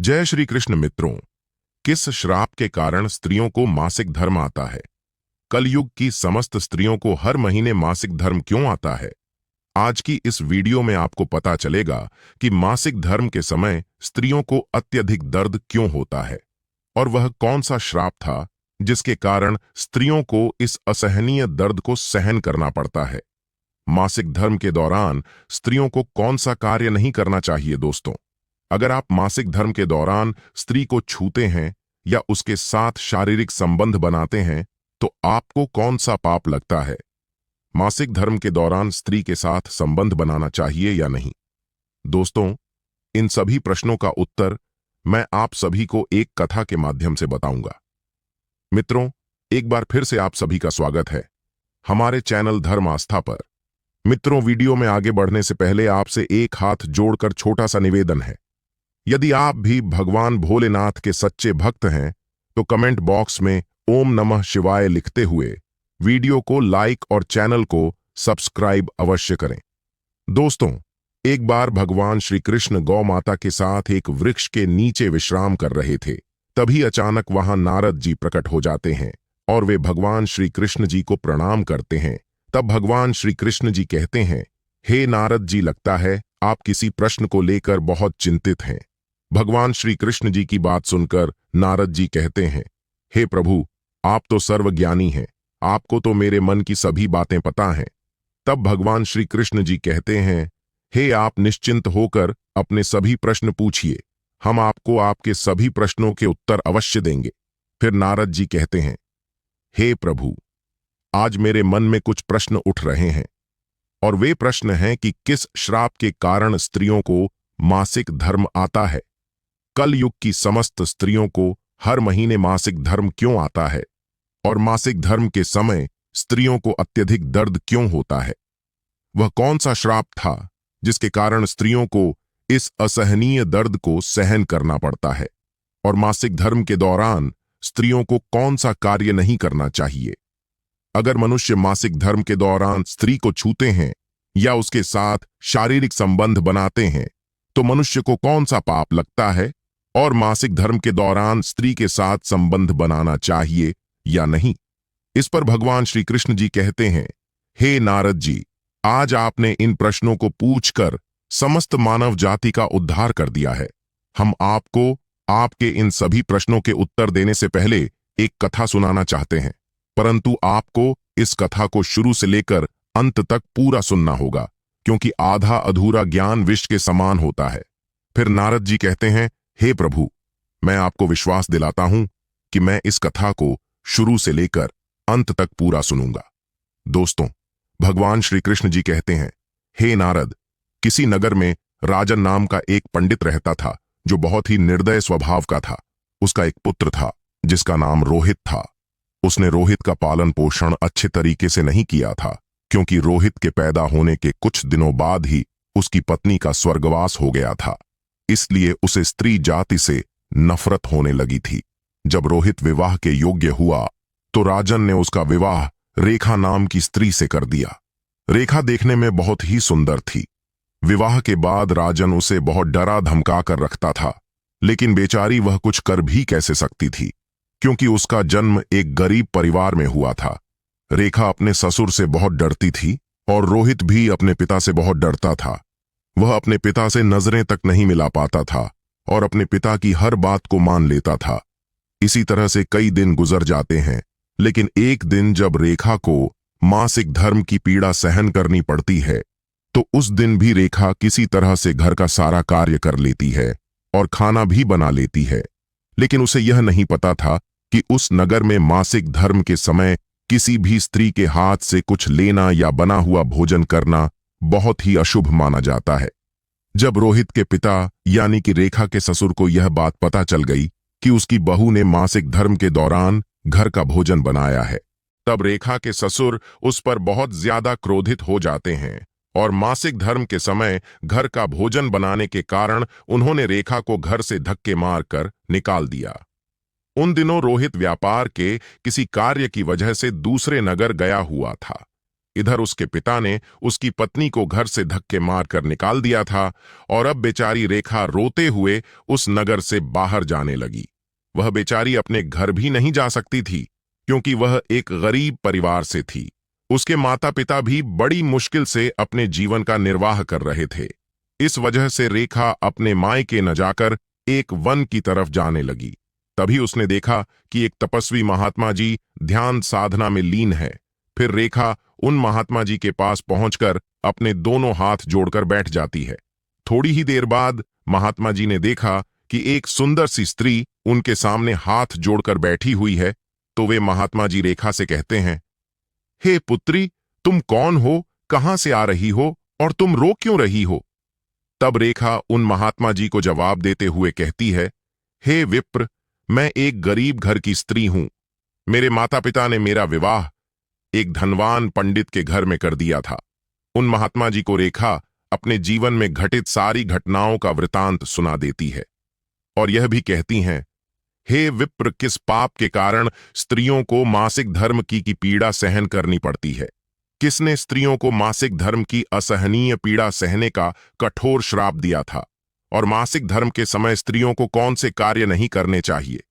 जय श्री कृष्ण मित्रों। किस श्राप के कारण स्त्रियों को मासिक धर्म आता है? कलयुग की समस्त स्त्रियों को हर महीने मासिक धर्म क्यों आता है? आज की इस वीडियो में आपको पता चलेगा कि मासिक धर्म के समय स्त्रियों को अत्यधिक दर्द क्यों होता है और वह कौन सा श्राप था जिसके कारण स्त्रियों को इस असहनीय दर्द को सहन करना पड़ता है। मासिक धर्म के दौरान स्त्रियों को कौन सा कार्य नहीं करना चाहिए? दोस्तों, अगर आप मासिक धर्म के दौरान स्त्री को छूते हैं या उसके साथ शारीरिक संबंध बनाते हैं तो आपको कौन सा पाप लगता है? मासिक धर्म के दौरान स्त्री के साथ संबंध बनाना चाहिए या नहीं? दोस्तों, इन सभी प्रश्नों का उत्तर मैं आप सभी को एक कथा के माध्यम से बताऊंगा। मित्रों, एक बार फिर से आप सभी का स्वागत है हमारे चैनल धर्म आस्था पर। मित्रों, वीडियो में आगे बढ़ने से पहले आपसे एक हाथ जोड़कर छोटा सा निवेदन है। यदि आप भी भगवान भोलेनाथ के सच्चे भक्त हैं तो कमेंट बॉक्स में ओम नमः शिवाय लिखते हुए वीडियो को लाइक और चैनल को सब्सक्राइब अवश्य करें। दोस्तों, एक बार भगवान श्री कृष्ण गौ माता के साथ एक वृक्ष के नीचे विश्राम कर रहे थे। तभी अचानक वहां नारद जी प्रकट हो जाते हैं और वे भगवान श्री कृष्ण जी को प्रणाम करते हैं। तब भगवान श्री कृष्ण जी कहते हैं, हे नारद जी, लगता है आप किसी प्रश्न को लेकर बहुत चिंतित हैं। भगवान श्री कृष्ण जी की बात सुनकर नारद जी कहते हैं, हे प्रभु, आप तो सर्वज्ञानी हैं, आपको तो मेरे मन की सभी बातें पता हैं। तब भगवान श्री कृष्ण जी कहते हैं, हे आप निश्चिंत होकर अपने सभी प्रश्न पूछिए, हम आपको आपके सभी प्रश्नों के उत्तर अवश्य देंगे। फिर नारद जी कहते हैं, हे प्रभु, आज मेरे मन में कुछ प्रश्न उठ रहे हैं और वे प्रश्न हैं कि किस श्राप के कारण स्त्रियों को मासिक धर्म आता है? कल युग की समस्त स्त्रियों को हर महीने मासिक धर्म क्यों आता है और मासिक धर्म के समय स्त्रियों को अत्यधिक दर्द क्यों होता है? वह कौन सा श्राप था जिसके कारण स्त्रियों को इस असहनीय दर्द को सहन करना पड़ता है? और मासिक धर्म के दौरान स्त्रियों को कौन सा कार्य नहीं करना चाहिए? अगर मनुष्य मासिक धर्म के दौरान स्त्री को छूते हैं या उसके साथ शारीरिक संबंध बनाते हैं तो मनुष्य को कौन सा पाप लगता है? और मासिक धर्म के दौरान स्त्री के साथ संबंध बनाना चाहिए या नहीं? इस पर भगवान श्री कृष्ण जी कहते हैं, हे नारद जी, आज आपने इन प्रश्नों को पूछकर समस्त मानव जाति का उद्धार कर दिया है। हम आपको आपके इन सभी प्रश्नों के उत्तर देने से पहले एक कथा सुनाना चाहते हैं, परंतु आपको इस कथा को शुरू से लेकर अंत तक पूरा सुनना होगा, क्योंकि आधा अधूरा ज्ञान विष के समान होता है। फिर नारद जी कहते हैं, हे प्रभु, मैं आपको विश्वास दिलाता हूं कि मैं इस कथा को शुरू से लेकर अंत तक पूरा सुनूंगा। दोस्तों, भगवान श्री कृष्ण जी कहते हैं, हे नारद, किसी नगर में राजन नाम का एक पंडित रहता था जो बहुत ही निर्दय स्वभाव का था। उसका एक पुत्र था जिसका नाम रोहित था। उसने रोहित का पालन पोषण अच्छे तरीके से नहीं किया था, क्योंकि रोहित के पैदा होने के कुछ दिनों बाद ही उसकी पत्नी का स्वर्गवास हो गया था। इसलिए उसे स्त्री जाति से नफरत होने लगी थी। जब रोहित विवाह के योग्य हुआ तो राजन ने उसका विवाह रेखा नाम की स्त्री से कर दिया। रेखा देखने में बहुत ही सुंदर थी। विवाह के बाद राजन उसे बहुत डरा धमका कर रखता था, लेकिन बेचारी वह कुछ कर भी कैसे सकती थी, क्योंकि उसका जन्म एक गरीब परिवार में हुआ था। रेखा अपने ससुर से बहुत डरती थी और रोहित भी अपने पिता से बहुत डरता था। वह अपने पिता से नजरें तक नहीं मिला पाता था और अपने पिता की हर बात को मान लेता था। इसी तरह से कई दिन गुजर जाते हैं, लेकिन एक दिन जब रेखा को मासिक धर्म की पीड़ा सहन करनी पड़ती है तो उस दिन भी रेखा किसी तरह से घर का सारा कार्य कर लेती है और खाना भी बना लेती है। लेकिन उसे यह नहीं पता था कि उस नगर में मासिक धर्म के समय किसी भी स्त्री के हाथ से कुछ लेना या बना हुआ भोजन करना बहुत ही अशुभ माना जाता है। जब रोहित के पिता यानी कि रेखा के ससुर को यह बात पता चल गई कि उसकी बहू ने मासिक धर्म के दौरान घर का भोजन बनाया है, तब रेखा के ससुर उस पर बहुत ज्यादा क्रोधित हो जाते हैं और मासिक धर्म के समय घर का भोजन बनाने के कारण उन्होंने रेखा को घर से धक्के मारकर निकाल दिया। उन दिनों रोहित व्यापार के किसी कार्य की वजह से दूसरे नगर गया हुआ था। इधर उसके पिता ने उसकी पत्नी को घर से धक्के मारकर निकाल दिया था और अब बेचारी रेखा रोते हुए उस नगर से बाहर जाने लगी। वह बेचारी अपने घर भी नहीं जा सकती थी क्योंकि वह एक गरीब परिवार से थी। उसके माता पिता भी बड़ी मुश्किल से अपने जीवन का निर्वाह कर रहे थे। इस वजह से रेखा अपने मायके न जाकर एक वन की तरफ जाने लगी। तभी उसने देखा कि एक तपस्वी महात्मा जी ध्यान साधना में लीन है। फिर रेखा उन महात्मा जी के पास पहुंचकर अपने दोनों हाथ जोड़कर बैठ जाती है। थोड़ी ही देर बाद महात्मा जी ने देखा कि एक सुंदर सी स्त्री उनके सामने हाथ जोड़कर बैठी हुई है। तो वे महात्मा जी रेखा से कहते हैं, हे पुत्री, तुम कौन हो, कहां से आ रही हो और तुम रो क्यों रही हो? तब रेखा उन महात्मा जी को जवाब देते हुए कहती है, हे विप्र, मैं एक गरीब घर की स्त्री हूं। मेरे माता पिता ने मेरा विवाह एक धनवान पंडित के घर में कर दिया था। उन महात्मा जी को रेखा अपने जीवन में घटित सारी घटनाओं का वृतांत सुना देती है और यह भी कहती हैं, हे विप्र, किस पाप के कारण स्त्रियों को मासिक धर्म की पीड़ा सहन करनी पड़ती है? किसने स्त्रियों को मासिक धर्म की असहनीय पीड़ा सहने का कठोर श्राप दिया था? और मासिक धर्म के समय स्त्रियों को कौन से कार्य नहीं करने चाहिए?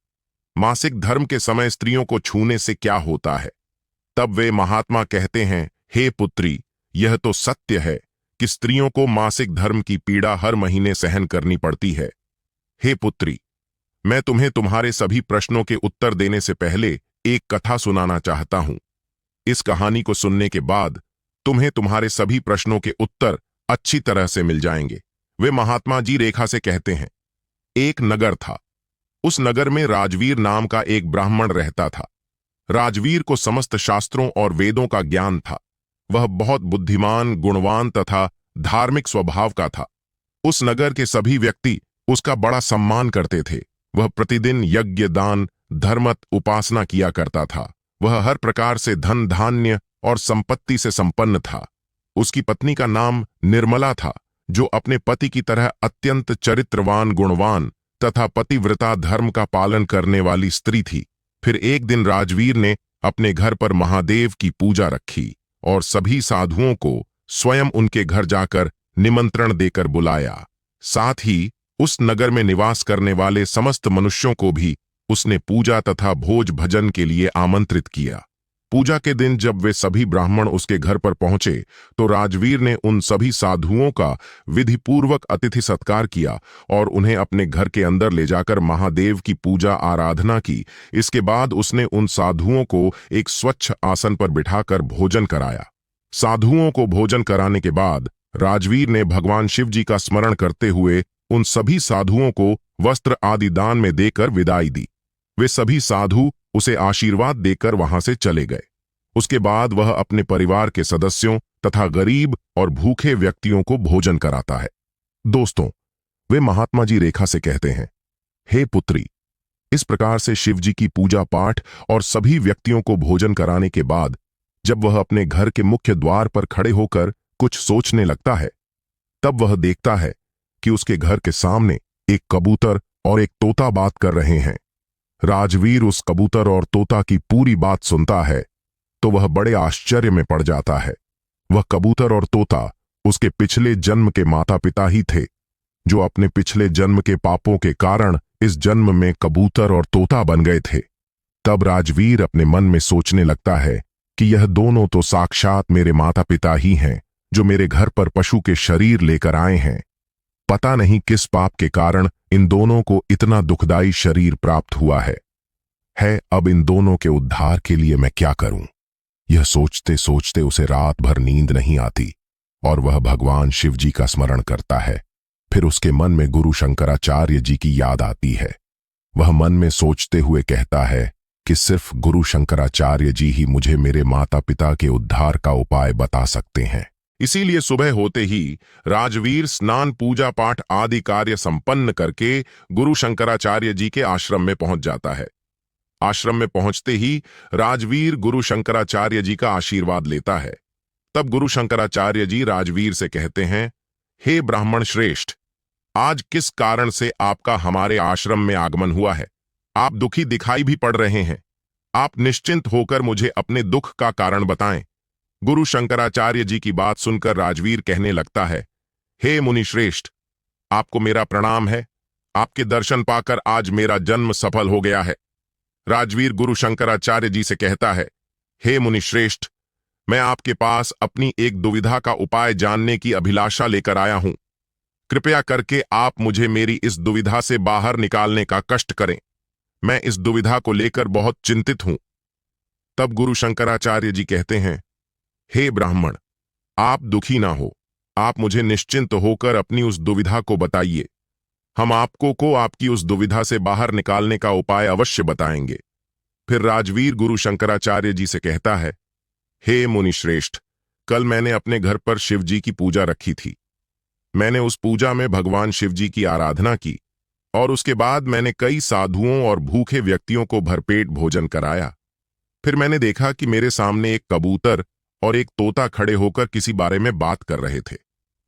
मासिक धर्म के समय स्त्रियों को छूने से क्या होता है? तब वे महात्मा कहते हैं, हे पुत्री, यह तो सत्य है कि स्त्रियों को मासिक धर्म की पीड़ा हर महीने सहन करनी पड़ती है। हे पुत्री, मैं तुम्हें तुम्हारे सभी प्रश्नों के उत्तर देने से पहले एक कथा सुनाना चाहता हूं। इस कहानी को सुनने के बाद तुम्हें तुम्हारे सभी प्रश्नों के उत्तर अच्छी तरह से मिल जाएंगे। वे महात्मा जी रेखा से कहते हैं, एक नगर था। उस नगर में राजवीर नाम का एक ब्राह्मण रहता था। राजवीर को समस्त शास्त्रों और वेदों का ज्ञान था। वह बहुत बुद्धिमान, गुणवान तथा धार्मिक स्वभाव का था। उस नगर के सभी व्यक्ति उसका बड़ा सम्मान करते थे। वह प्रतिदिन यज्ञ, दान, धर्मत उपासना किया करता था। वह हर प्रकार से धन, धान्य और संपत्ति से संपन्न था। उसकी पत्नी का नाम निर्मला था, जो अपने पति की तरह अत्यंत चरित्रवान, गुणवान तथा पतिव्रता धर्म का पालन करने वाली स्त्री थी। फिर एक दिन राजवीर ने अपने घर पर महादेव की पूजा रखी और सभी साधुओं को स्वयं उनके घर जाकर निमंत्रण देकर बुलाया। साथ ही उस नगर में निवास करने वाले समस्त मनुष्यों को भी उसने पूजा तथा भोज भजन के लिए आमंत्रित किया। पूजा के दिन जब वे सभी ब्राह्मण उसके घर पर पहुंचे तो राजवीर ने उन सभी साधुओं का विधिपूर्वक अतिथि सत्कार किया और उन्हें अपने घर के अंदर ले जाकर महादेव की पूजा आराधना की। इसके बाद उसने उन साधुओं को एक स्वच्छ आसन पर बिठाकर भोजन कराया। साधुओं को भोजन कराने के बाद राजवीर ने भगवान शिव जी का स्मरण करते हुए उन सभी साधुओं को वस्त्र आदि दान में देकर विदाई दी। वे सभी साधु उसे आशीर्वाद देकर वहां से चले गए। उसके बाद वह अपने परिवार के सदस्यों तथा गरीब और भूखे व्यक्तियों को भोजन कराता है। दोस्तों, वे महात्मा जी रेखा से कहते हैं, हे पुत्री, इस प्रकार से शिव जी की पूजा पाठ और सभी व्यक्तियों को भोजन कराने के बाद जब वह अपने घर के मुख्य द्वार पर खड़े होकर कुछ सोचने लगता है, तब वह देखता है कि उसके घर के सामने एक कबूतर और एक तोता बात कर रहे हैं। राजवीर उस कबूतर और तोता की पूरी बात सुनता है तो वह बड़े आश्चर्य में पड़ जाता है। वह कबूतर और तोता उसके पिछले जन्म के माता पिता ही थे, जो अपने पिछले जन्म के पापों के कारण इस जन्म में कबूतर और तोता बन गए थे। तब राजवीर अपने मन में सोचने लगता है कि यह दोनों तो साक्षात मेरे माता पिता ही हैं, जो मेरे घर पर पशु के शरीर लेकर आए हैं। पता नहीं किस पाप के कारण इन दोनों को इतना दुखदाई शरीर प्राप्त हुआ है। अब इन दोनों के उद्धार के लिए मैं क्या करूं? यह सोचते सोचते उसे रात भर नींद नहीं आती और वह भगवान शिव जी का स्मरण करता है। फिर उसके मन में गुरु शंकराचार्य जी की याद आती है। वह मन में सोचते हुए कहता है कि सिर्फ गुरु शंकराचार्य जी ही मुझे मेरे माता पिता के उद्धार का उपाय बता सकते हैं। इसीलिए सुबह होते ही राजवीर स्नान, पूजा पाठ आदि कार्य संपन्न करके गुरु शंकराचार्य जी के आश्रम में पहुंच जाता है। आश्रम में पहुंचते ही राजवीर गुरु शंकराचार्य जी का आशीर्वाद लेता है। तब गुरु शंकराचार्य जी राजवीर से कहते हैं, हे ब्राह्मण श्रेष्ठ, आज किस कारण से आपका हमारे आश्रम में आगमन हुआ है? आप दुखी दिखाई भी पड़ रहे हैं। आप निश्चिंत होकर मुझे अपने दुख का कारण बताएं। गुरु शंकराचार्य जी की बात सुनकर राजवीर कहने लगता है, हे मुनिश्रेष्ठ, आपको मेरा प्रणाम है। आपके दर्शन पाकर आज मेरा जन्म सफल हो गया है। राजवीर गुरु शंकराचार्य जी से कहता है, हे मुनिश्रेष्ठ, मैं आपके पास अपनी एक दुविधा का उपाय जानने की अभिलाषा लेकर आया हूं। कृपया करके आप मुझे मेरी इस दुविधा से बाहर निकालने का कष्ट करें। मैं इस दुविधा को लेकर बहुत चिंतित हूं। तब गुरु शंकराचार्य जी कहते हैं, हे ब्राह्मण, आप दुखी ना हो। आप मुझे निश्चिंत होकर अपनी उस दुविधा को बताइए। हम आपको आपकी उस दुविधा से बाहर निकालने का उपाय अवश्य बताएंगे। फिर राजवीर गुरु शंकराचार्य जी से कहता है, हे मुनिश्रेष्ठ, कल मैंने अपने घर पर शिव जी की पूजा रखी थी। मैंने उस पूजा में भगवान शिव जी की आराधना की और उसके बाद मैंने कई साधुओं और भूखे व्यक्तियों को भरपेट भोजन कराया। फिर मैंने देखा कि मेरे सामने एक कबूतर और एक तोता खड़े होकर किसी बारे में बात कर रहे थे।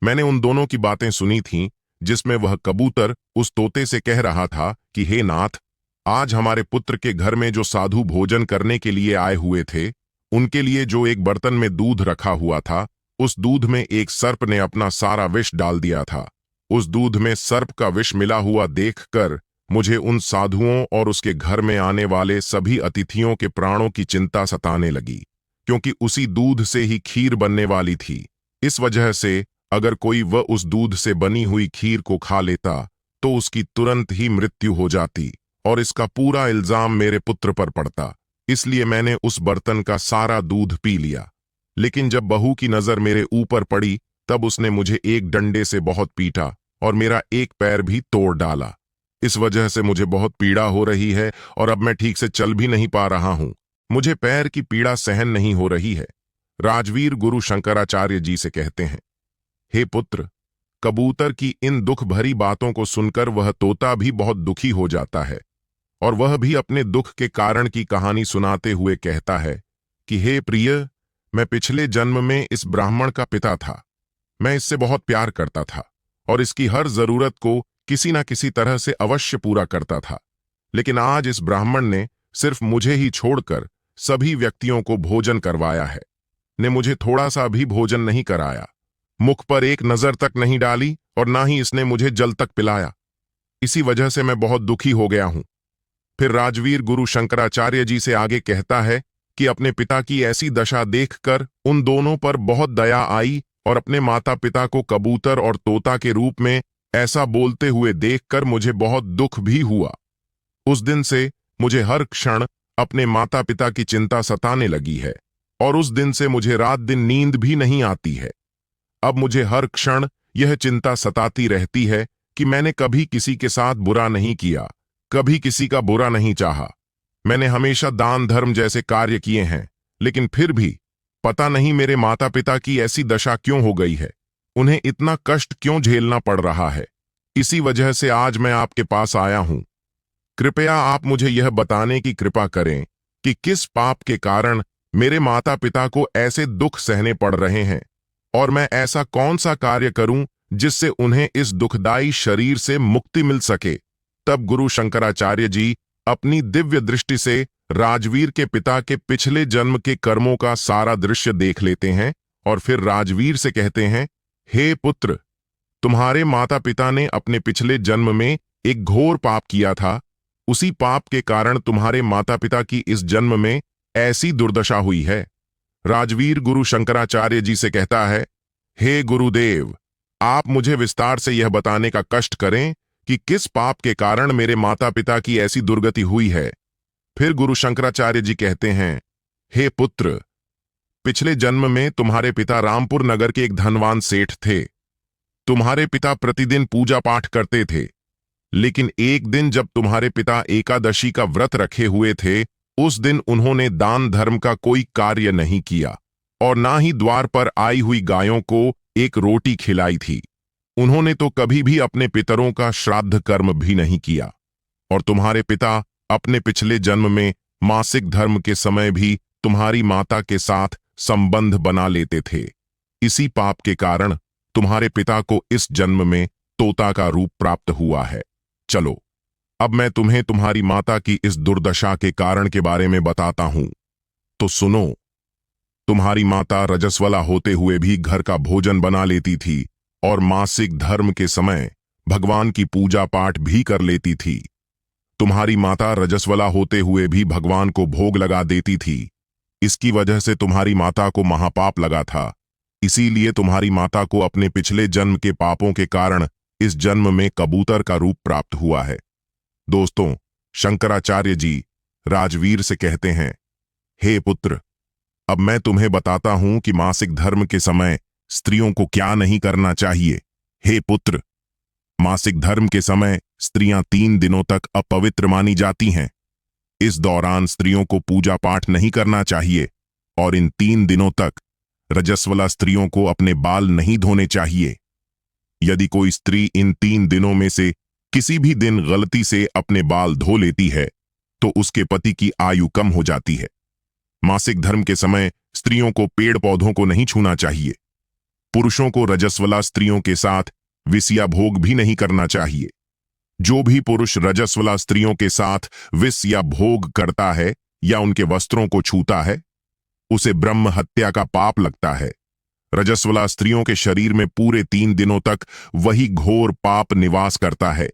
मैंने उन दोनों की बातें सुनी थीं, जिसमें वह कबूतर उस तोते से कह रहा था कि हे नाथ, आज हमारे पुत्र के घर में जो साधु भोजन करने के लिए आए हुए थे, उनके लिए जो एक बर्तन में दूध रखा हुआ था, उस दूध में एक सर्प ने अपना सारा विष डाल दिया था। उस दूध में सर्प का विष मिला हुआ देखकर मुझे उन साधुओं और उसके घर में आने वाले सभी अतिथियों के प्राणों की चिंता सताने लगी, क्योंकि उसी दूध से ही खीर बनने वाली थी। इस वजह से अगर कोई वह उस दूध से बनी हुई खीर को खा लेता तो उसकी तुरंत ही मृत्यु हो जाती और इसका पूरा इल्जाम मेरे पुत्र पर पड़ता। इसलिए मैंने उस बर्तन का सारा दूध पी लिया। लेकिन जब बहू की नजर मेरे ऊपर पड़ी तब उसने मुझे एक डंडे से बहुत पीटा और मेरा एक पैर भी तोड़ डाला। इस वजह से मुझे बहुत पीड़ा हो रही है और अब मैं ठीक से चल भी नहीं पा रहा हूं। मुझे पैर की पीड़ा सहन नहीं हो रही है। राजवीर गुरु शंकराचार्य जी से कहते हैं, हे पुत्र, कबूतर की इन दुख भरी बातों को सुनकर वह तोता भी बहुत दुखी हो जाता है और वह भी अपने दुख के कारण की कहानी सुनाते हुए कहता है कि हे प्रिय, मैं पिछले जन्म में इस ब्राह्मण का पिता था। मैं इससे बहुत प्यार करता था और इसकी हर जरूरत को किसी न किसी तरह से अवश्य पूरा करता था। लेकिन आज इस ब्राह्मण ने सिर्फ मुझे ही छोड़कर सभी व्यक्तियों को भोजन करवाया है, ने मुझे थोड़ा सा भी भोजन नहीं कराया, मुख पर एक नजर तक नहीं डाली और ना ही इसने मुझे जल तक पिलाया। इसी वजह से मैं बहुत दुखी हो गया हूं। फिर राजवीर गुरु शंकराचार्य जी से आगे कहता है कि अपने पिता की ऐसी दशा देखकर उन दोनों पर बहुत दया आई और अपने माता पिता को कबूतर और तोता के रूप में ऐसा बोलते हुए देखकर मुझे बहुत दुख भी हुआ। उस दिन से मुझे हर क्षण अपने माता पिता की चिंता सताने लगी है और उस दिन से मुझे रात दिन नींद भी नहीं आती है। अब मुझे हर क्षण यह चिंता सताती रहती है कि मैंने कभी किसी के साथ बुरा नहीं किया, कभी किसी का बुरा नहीं चाहा। मैंने हमेशा दान धर्म जैसे कार्य किए हैं, लेकिन फिर भी पता नहीं मेरे माता पिता की ऐसी दशा क्यों हो गई है, उन्हें इतना कष्ट क्यों झेलना पड़ रहा है। इसी वजह से आज मैं आपके पास आया हूं। कृपया आप मुझे यह बताने की कृपा करें कि किस पाप के कारण मेरे माता पिता को ऐसे दुख सहने पड़ रहे हैं और मैं ऐसा कौन सा कार्य करूं जिससे उन्हें इस दुखदाई शरीर से मुक्ति मिल सके। तब गुरु शंकराचार्य जी अपनी दिव्य दृष्टि से राजवीर के पिता के पिछले जन्म के कर्मों का सारा दृश्य देख लेते हैं और फिर राजवीर से कहते हैं, हे पुत्र, तुम्हारे माता पिता ने अपने पिछले जन्म में एक घोर पाप किया था। उसी पाप के कारण तुम्हारे माता पिता की इस जन्म में ऐसी दुर्दशा हुई है। राजवीर गुरु शंकराचार्य जी से कहता है, हे गुरुदेव, आप मुझे विस्तार से यह बताने का कष्ट करें कि किस पाप के कारण मेरे माता पिता की ऐसी दुर्गति हुई है। फिर गुरु शंकराचार्य जी कहते हैं, हे पुत्र, पिछले जन्म में तुम्हारे पिता रामपुर नगर के एक धनवान सेठ थे। तुम्हारे पिता प्रतिदिन पूजा पाठ करते थे, लेकिन एक दिन जब तुम्हारे पिता एकादशी का व्रत रखे हुए थे, उस दिन उन्होंने दान धर्म का कोई कार्य नहीं किया और ना ही द्वार पर आई हुई गायों को एक रोटी खिलाई थी। उन्होंने तो कभी भी अपने पितरों का श्राद्ध कर्म भी नहीं किया और तुम्हारे पिता अपने पिछले जन्म में मासिक धर्म के समय भी तुम्हारी माता के साथ संबंध बना लेते थे। इसी पाप के कारण तुम्हारे पिता को इस जन्म में तोता का रूप प्राप्त हुआ है। चलो, अब मैं तुम्हें तुम्हारी माता की इस दुर्दशा के कारण के बारे में बताता हूं, तो सुनो। तुम्हारी माता रजस्वला होते हुए भी घर का भोजन बना लेती थी और मासिक धर्म के समय भगवान की पूजा पाठ भी कर लेती थी। तुम्हारी माता रजस्वला होते हुए भी भगवान को भोग लगा देती थी। इसकी वजह से तुम्हारी माता को महापाप लगा था। इसीलिए तुम्हारी माता को अपने पिछले जन्म के पापों के कारण इस जन्म में कबूतर का रूप प्राप्त हुआ है। दोस्तों, शंकराचार्य जी राजवीर से कहते हैं, हे पुत्र, अब मैं तुम्हें बताता हूं कि मासिक धर्म के समय स्त्रियों को क्या नहीं करना चाहिए। हे पुत्र, मासिक धर्म के समय स्त्रियां 3 दिनों तक अपवित्र मानी जाती हैं। इस दौरान स्त्रियों को पूजा पाठ नहीं करना चाहिए और इन 3 दिनों तक रजस्वला स्त्रियों को अपने बाल नहीं धोने चाहिए। यदि कोई स्त्री इन 3 दिनों में से किसी भी दिन गलती से अपने बाल धो लेती है तो उसके पति की आयु कम हो जाती है। मासिक धर्म के समय स्त्रियों को पेड़ पौधों को नहीं छूना चाहिए। पुरुषों को रजस्वला स्त्रियों के साथ विष या भोग भी नहीं करना चाहिए। जो भी पुरुष रजस्वला स्त्रियों के साथ विष या भोग करता है या उनके वस्त्रों को छूता है, उसे ब्रह्म हत्या का पाप लगता है। रजस्वला स्त्रियों के शरीर में पूरे 3 दिनों तक वही घोर पाप निवास करता है,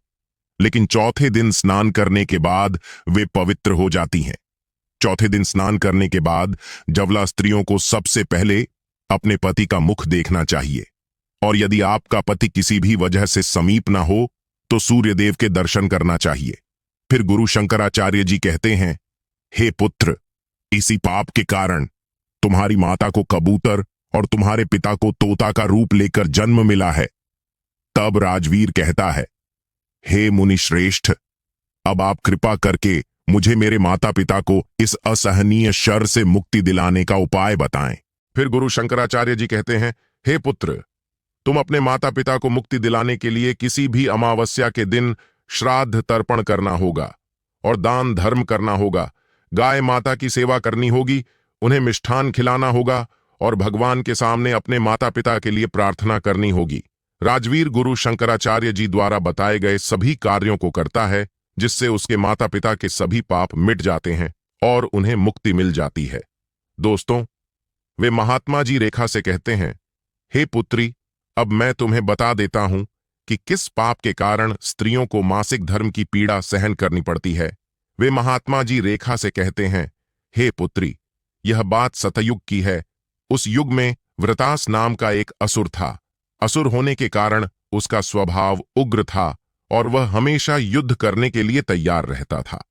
लेकिन चौथे दिन स्नान करने के बाद वे पवित्र हो जाती हैं। चौथे दिन स्नान करने के बाद जवला स्त्रियों को सबसे पहले अपने पति का मुख देखना चाहिए, और यदि आपका पति किसी भी वजह से समीप ना हो तो सूर्यदेव के दर्शन करना चाहिए। फिर गुरु शंकराचार्य जी कहते हैं, हे पुत्र, इसी पाप के कारण तुम्हारी माता को कबूतर और तुम्हारे पिता को तोता का रूप लेकर जन्म मिला है। तब राजवीर कहता है, हे मुनि श्रेष्ठ, अब आप कृपा करके मुझे मेरे माता पिता को इस असहनीय शर से मुक्ति दिलाने का उपाय बताएं। फिर गुरु शंकराचार्य जी कहते हैं, हे पुत्र, तुम अपने माता पिता को मुक्ति दिलाने के लिए किसी भी अमावस्या के दिन श्राद्ध तर्पण करना होगा और दान धर्म करना होगा। गाय माता की सेवा करनी होगी, उन्हें मिष्ठान खिलाना होगा और भगवान के सामने अपने माता पिता के लिए प्रार्थना करनी होगी। राजवीर गुरु शंकराचार्य जी द्वारा बताए गए सभी कार्यों को करता है, जिससे उसके माता पिता के सभी पाप मिट जाते हैं और उन्हें मुक्ति मिल जाती है। दोस्तों, वे महात्मा जी रेखा से कहते हैं, हे पुत्री, अब मैं तुम्हें बता देता हूं कि किस पाप के कारण स्त्रियों को मासिक धर्म की पीड़ा सहन करनी पड़ती है। वे महात्मा जी रेखा से कहते हैं, हे पुत्री, यह बात सतयुग की है। उस युग में वृतास नाम का एक असुर था। असुर होने के कारण उसका स्वभाव उग्र था और वह हमेशा युद्ध करने के लिए तैयार रहता था।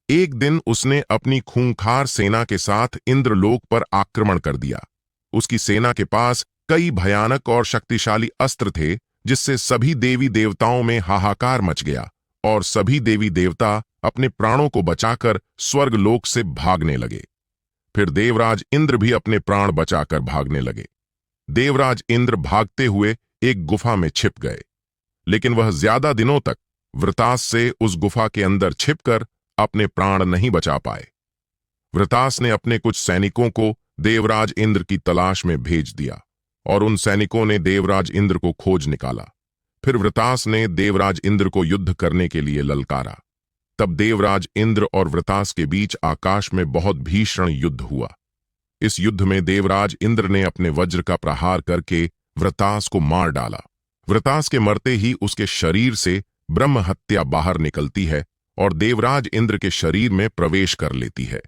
एक दिन उसने अपनी खूंखार सेना के साथ इंद्रलोक पर आक्रमण कर दिया। उसकी सेना के पास कई भयानक और शक्तिशाली अस्त्र थे, जिससे सभी देवी देवताओं में हाहाकार मच गया और सभी देवी देवता अपने प्राणों को बचाकर स्वर्गलोक से भागने लगे। फिर देवराज इंद्र भी अपने प्राण बचाकर भागने लगे। देवराज इंद्र भागते हुए एक गुफा में छिप गए, लेकिन वह ज्यादा दिनों तक वृतास से उस गुफा के अंदर छिपकर अपने प्राण नहीं बचा पाए। वृतास ने अपने कुछ सैनिकों को देवराज इंद्र की तलाश में भेज दिया और उन सैनिकों ने देवराज इंद्र को खोज निकाला। फिर वृतास ने देवराज इंद्र को युद्ध करने के लिए ललकारा। तब देवराज इंद्र और वृतास के बीच आकाश में बहुत भीषण युद्ध हुआ। इस युद्ध में देवराज इंद्र ने अपने वज्र का प्रहार करके वृतास को मार डाला। वृतास के मरते ही उसके शरीर से ब्रह्म हत्या बाहर निकलती है और देवराज इंद्र के शरीर में प्रवेश कर लेती है।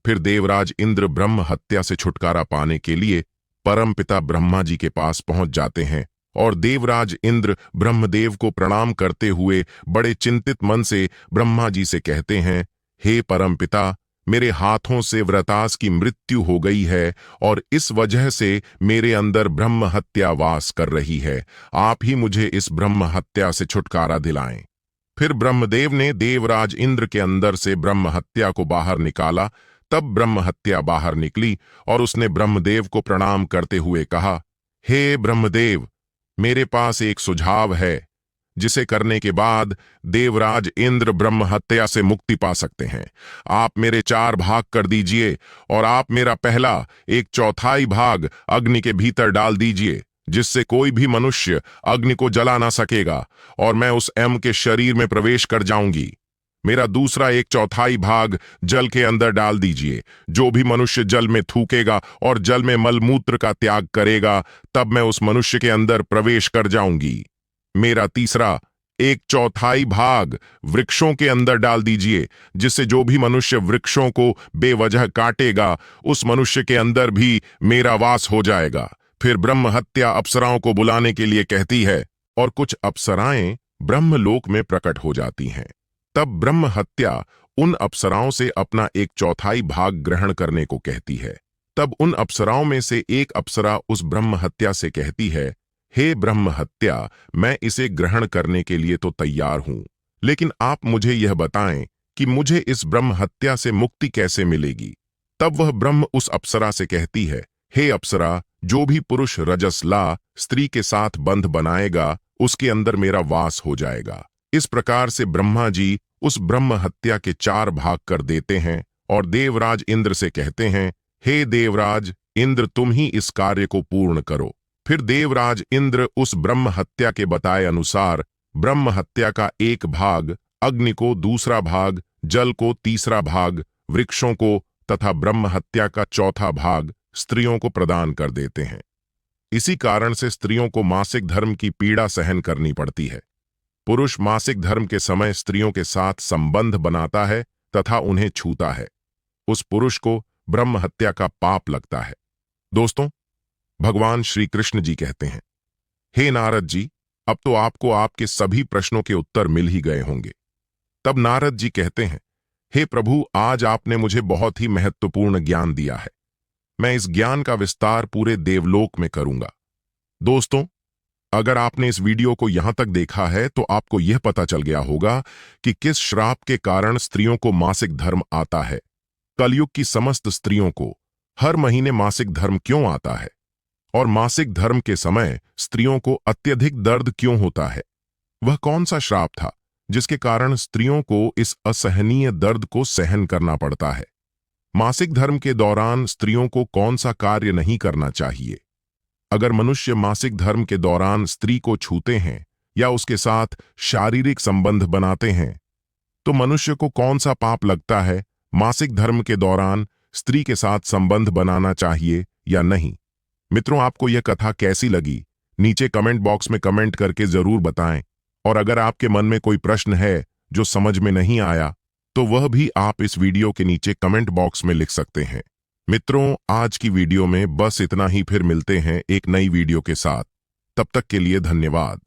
फिर देवराज इंद्र ब्रह्म हत्या से छुटकारा पाने के लिए परमपिता ब्रह्मा जी के पास पहुंच जाते हैं और देवराज इंद्र ब्रह्मदेव को प्रणाम करते हुए बड़े चिंतित मन से ब्रह्मा जी से कहते हैं, हे परमपिता, मेरे हाथों से वृतास की मृत्यु हो गई है और इस वजह से मेरे अंदर ब्रह्म हत्या वास कर रही है। आप ही मुझे इस ब्रह्म हत्या से छुटकारा दिलाएं। फिर ब्रह्मदेव ने देवराज इंद्र के अंदर से ब्रह्म हत्या को बाहर निकाला। तब ब्रह्म हत्या बाहर निकली और उसने ब्रह्मदेव को प्रणाम करते हुए कहा, हे ब्रह्मदेव, मेरे पास एक सुझाव है, जिसे करने के बाद देवराज इंद्र ब्रह्म हत्या से मुक्ति पा सकते हैं। आप मेरे 4 भाग कर दीजिए और आप मेरा पहला 1/4 भाग अग्नि के भीतर डाल दीजिए, जिससे कोई भी मनुष्य अग्नि को जला ना सकेगा और मैं उस एम के शरीर में प्रवेश कर जाऊंगी। मेरा दूसरा 1/4 भाग जल के अंदर डाल दीजिए। जो भी मनुष्य जल में थूकेगा और जल में मलमूत्र का त्याग करेगा, तब मैं उस मनुष्य के अंदर प्रवेश कर जाऊंगी। मेरा तीसरा 1/4 भाग वृक्षों के अंदर डाल दीजिए, जिससे जो भी मनुष्य वृक्षों को बेवजह काटेगा, उस मनुष्य के अंदर भी मेरा वास हो जाएगा। फिर ब्रह्म हत्या अप्सराओं को बुलाने के लिए कहती है और कुछ अप्सराएं ब्रह्मलोक में प्रकट हो जाती हैं। तब ब्रह्म हत्या उन अप्सराओं से अपना 1/4 भाग ग्रहण करने को कहती है। तब उन अप्सराओं में से एक अप्सरा उस ब्रह्म हत्या से कहती है, हे ब्रह्म हत्या, मैं इसे ग्रहण करने के लिए तो तैयार हूं, लेकिन आप मुझे यह बताएं कि मुझे इस ब्रह्म हत्या से मुक्ति कैसे मिलेगी। तब वह ब्रह्म उस अप्सरा से कहती है, हे अप्सरा, जो भी पुरुष रजस्ला स्त्री के साथ बंध बनाएगा, उसके अंदर मेरा वास हो जाएगा। इस प्रकार से ब्रह्मा जी उस ब्रह्म हत्या के 4 भाग कर देते हैं और देवराज इंद्र से कहते हैं, हे देवराज इंद्र, तुम ही इस कार्य को पूर्ण करो। फिर देवराज इंद्र उस ब्रह्म हत्या के बताए अनुसार ब्रह्म हत्या का 1 भाग अग्नि को, दूसरा भाग जल को, तीसरा भाग वृक्षों को तथा ब्रह्म हत्या का 4था भाग स्त्रियों को प्रदान कर देते हैं। इसी कारण से स्त्रियों को मासिक धर्म की पीड़ा सहन करनी पड़ती है। पुरुष मासिक धर्म के समय स्त्रियों के साथ संबंध बनाता है तथा उन्हें छूता है, उस पुरुष को ब्रह्म हत्या का पाप लगता है। दोस्तों, भगवान श्री कृष्ण जी कहते हैं, हे नारद जी, अब तो आपको आपके सभी प्रश्नों के उत्तर मिल ही गए होंगे। तब नारद जी कहते हैं, हे प्रभु, आज आपने मुझे बहुत ही महत्वपूर्ण ज्ञान दिया है। मैं इस ज्ञान का विस्तार पूरे देवलोक में करूंगा। दोस्तों, अगर आपने इस वीडियो को यहां तक देखा है तो आपको यह पता चल गया होगा कि किस श्राप के कारण स्त्रियों को मासिक धर्म आता है। कलयुग की समस्त स्त्रियों को हर महीने मासिक धर्म क्यों आता है और मासिक धर्म के समय स्त्रियों को अत्यधिक दर्द क्यों होता है। वह कौन सा श्राप था जिसके कारण स्त्रियों को इस असहनीय दर्द को सहन करना पड़ता है। मासिक धर्म के दौरान स्त्रियों को कौन सा कार्य नहीं करना चाहिए। अगर मनुष्य मासिक धर्म के दौरान स्त्री को छूते हैं या उसके साथ शारीरिक संबंध बनाते हैं, तो मनुष्य को कौन सा पाप लगता है। मासिक धर्म के दौरान स्त्री के साथ संबंध बनाना चाहिए या नहीं। मित्रों, आपको यह कथा कैसी लगी, नीचे कमेंट बॉक्स में कमेंट करके जरूर बताएं। और अगर आपके मन में कोई प्रश्न है जो समझ में नहीं आया, तो वह भी आप इस वीडियो के नीचे कमेंट बॉक्स में लिख सकते हैं। मित्रों, आज की वीडियो में बस इतना ही। फिर मिलते हैं एक नई वीडियो के साथ। तब तक के लिए धन्यवाद।